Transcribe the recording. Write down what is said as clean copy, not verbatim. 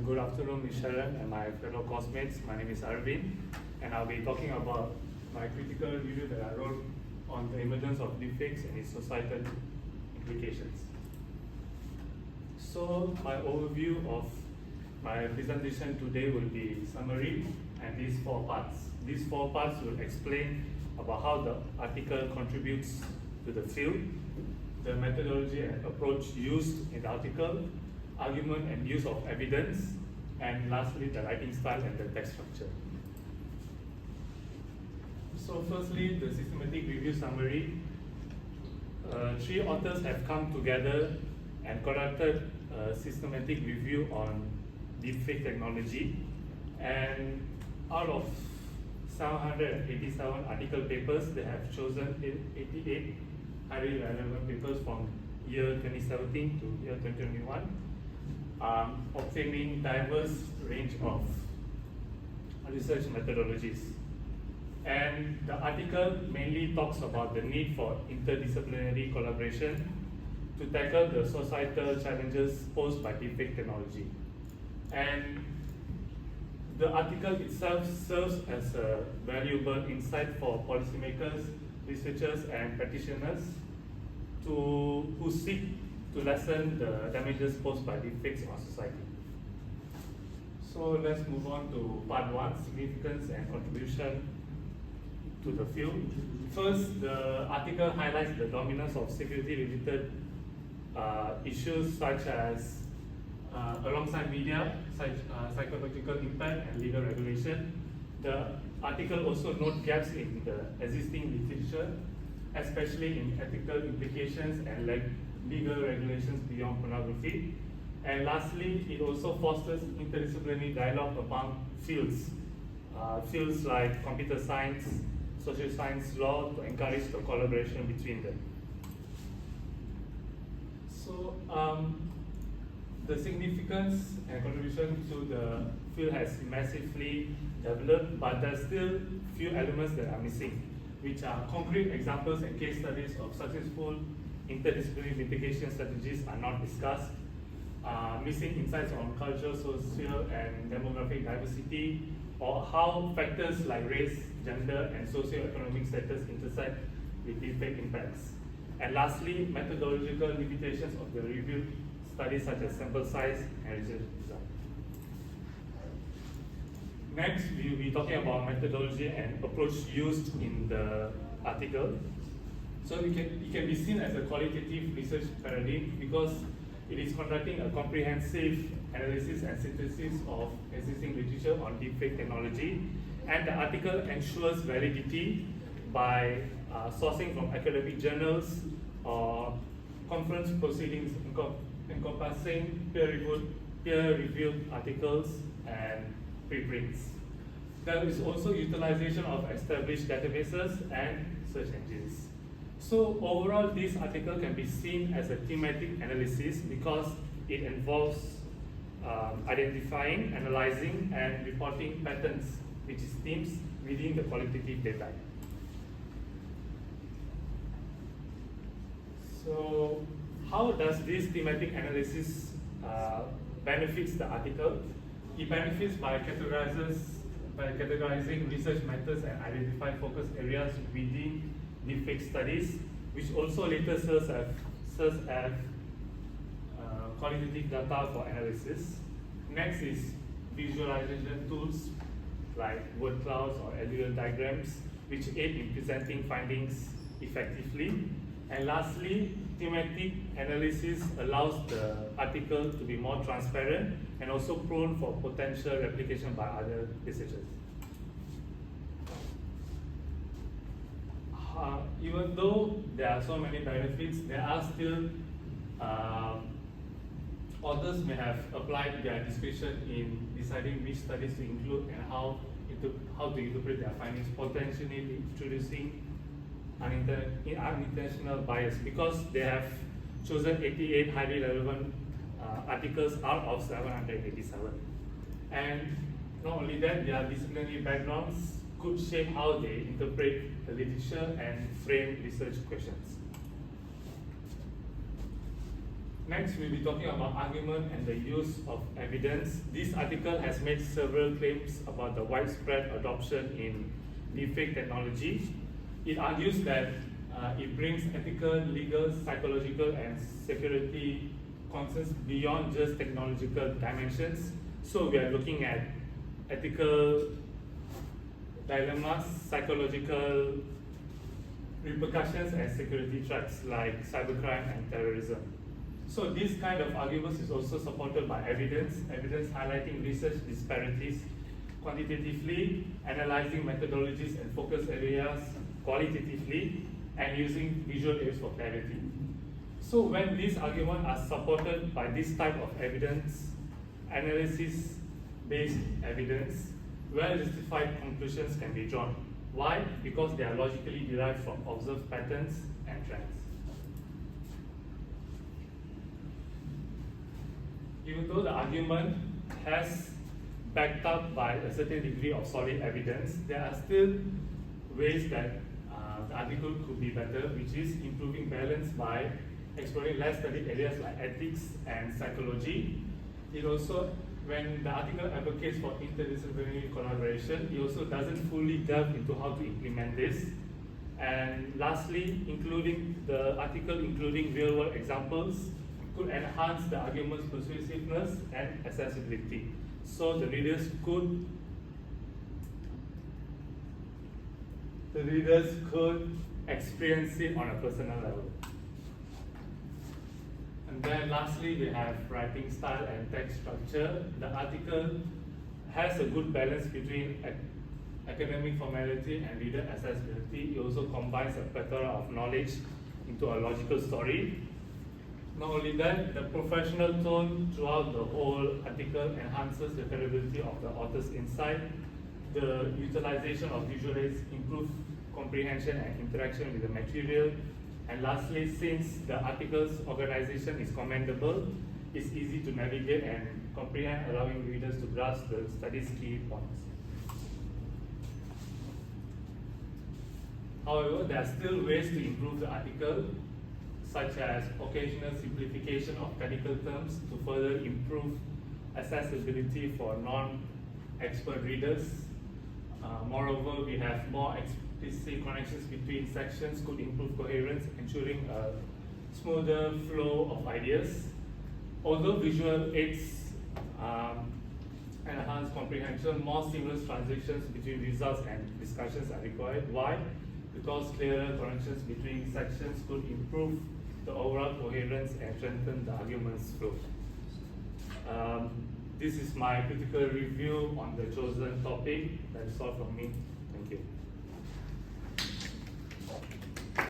Good afternoon, Ms. Sharon and my fellow classmates. My name is Arvind, and I'll be talking about my critical review that I wrote on the emergence of deepfakes and its societal implications. So, my overview of my presentation today will be summary and these 4 parts. These 4 parts will explain about how the article contributes to the field, the methodology and approach used in the article, argument and use of evidence, and lastly, the writing style and the text structure. So firstly, the systematic review summary. 3 authors have come together and conducted a systematic review on deepfake technology, and out of 787 article papers, they have chosen 88 highly relevant papers from year 2017 to year 2021, obtaining diverse range of research methodologies. And the article mainly talks about the need for interdisciplinary collaboration to tackle the societal challenges posed by deepfake technology. And the article itself serves as a valuable insight for policymakers, researchers, and practitioners who seek to lessen the damages posed by deepfakes on society. So let's move on to part 1, significance and contribution to the field. First, the article highlights the dominance of security-related issues such as alongside media, psychological impact and legal regulation. The article also notes gaps in the existing literature, especially in ethical implications and legal regulations beyond pornography. And lastly, it also fosters interdisciplinary dialogue among fields like computer science, social science, law, to encourage the collaboration between them. So, the significance and contribution to the field has massively developed, but there's still few elements that are missing, which are concrete examples and case studies of successful interdisciplinary mitigation strategies are not discussed. Missing insights on cultural, social, and demographic diversity, or how factors like race, gender, and socio-economic status intersect with deepfake impacts. And lastly, methodological limitations of the reviewed studies such as sample size and research design. Next, we will be talking about methodology and approach used in the article. So it can be seen as a qualitative research paradigm because it is conducting a comprehensive analysis and synthesis of existing literature on deepfake technology, and the article ensures validity by sourcing from academic journals or conference proceedings encompassing peer-reviewed articles and preprints. There is also utilization of established databases and search engines. So overall, this article can be seen as a thematic analysis because it involves identifying, analyzing, and reporting patterns, which is themes within the qualitative data. So how does this thematic analysis benefits the article? It benefits by categorizing research methods and identify focus areas within deepfake studies, which also later serves as qualitative data for analysis. Next is visualization tools like word clouds or LUL diagrams, which aid in presenting findings effectively. And lastly, thematic analysis allows the article to be more transparent and also prone for potential replication by other researchers. Even though there are so many benefits, there are still authors may have applied their discretion in deciding which studies to include and how to interpret their findings, potentially introducing unintentional bias because they have chosen 88 highly relevant articles out of 787. And not only that, their disciplinary backgrounds could shape how they interpret the literature and frame research questions. Next, we'll be talking about argument and the use of evidence. This article has made several claims about the widespread adoption in deepfake technology. It argues that it brings ethical, legal, psychological, and security concerns beyond just technological dimensions. So we are looking at ethical dilemmas, psychological repercussions, and security threats like cybercrime and terrorism. So this kind of arguments is also supported by evidence highlighting research disparities quantitatively, analyzing methodologies and focus areas qualitatively, and using visual aids for clarity. So when these arguments are supported by this type of evidence, analysis-based evidence, well-justified conclusions can be drawn. Why? Because they are logically derived from observed patterns and trends. Even though the argument has backed up by a certain degree of solid evidence, there are still ways that the article could be better, which is improving balance by exploring less studied areas like ethics and psychology. It also, when the article advocates for interdisciplinary collaboration, it also doesn't fully delve into how to implement this. And lastly, the article including real-world examples could enhance the argument's persuasiveness and accessibility. So the readers could experience it on a personal level. And then lastly, we have writing style and text structure. The article has a good balance between academic formality and reader accessibility. It also combines a plethora of knowledge into a logical story. Not only that, the professional tone throughout the whole article enhances the credibility of the author's insight. The utilization of visual aids improves comprehension and interaction with the material. And lastly, since the article's organization is commendable, it's easy to navigate and comprehend, allowing readers to grasp the study's key points. However, there are still ways to improve the article, such as occasional simplification of technical terms to further improve accessibility for non-expert readers. Moreover, we have more explicit connections between sections could improve coherence, ensuring a smoother flow of ideas. Although visual aids enhance comprehension, more seamless transitions between results and discussions are required. Why? Because clearer connections between sections could improve the overall coherence and strengthen the argument's flow. This is my critical review on the chosen topic. That's all from me. Thank you.